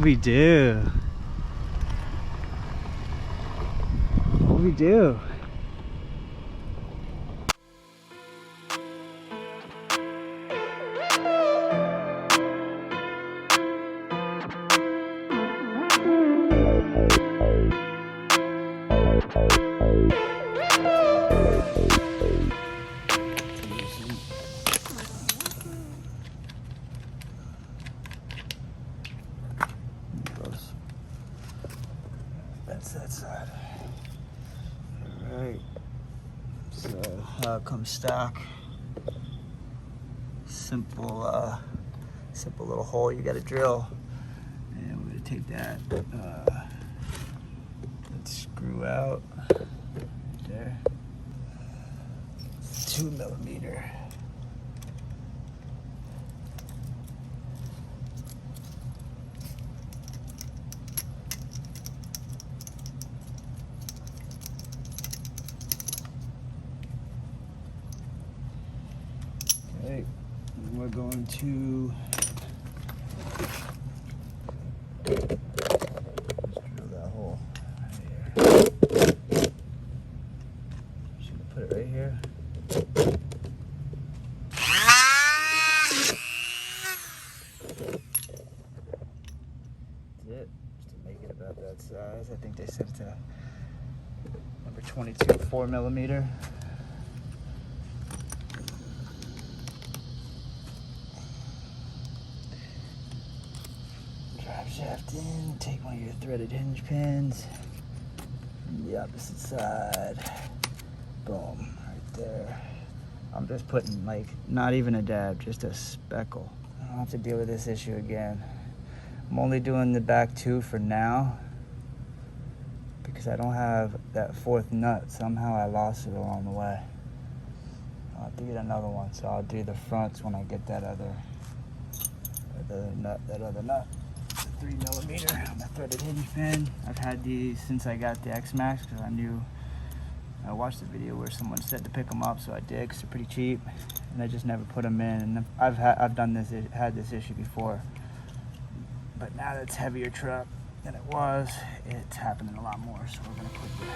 we do? What we do? That's that side. Alright. So comes stock. Simple little hole you gotta drill. And we're gonna take that screw out there. 2 millimeter. Okay, and we're going to drill that hole right here. Just gonna put it right here. That's it, just to make it about that size. I think they said it's a number 22, 4 millimeter. Drive shaft in, take one of your threaded hinge pins from the opposite side. Boom, right there. I'm just putting like, not even a dab, just a speckle. I don't have to deal with this issue again. I'm only doing the back 2 for now because I don't have that 4th nut. Somehow I lost it along the way. I'll have to get another one, so I'll do the fronts when I get that other nut. 3 millimeter on the threaded hinge pin. I've had these since I got the Xmaxx because I watched the video where someone said to pick them up, so I did because they're pretty cheap, and I just never put them in. And I've had this issue before, but now that it's heavier truck than it was, it's happening a lot more. So we're gonna put that.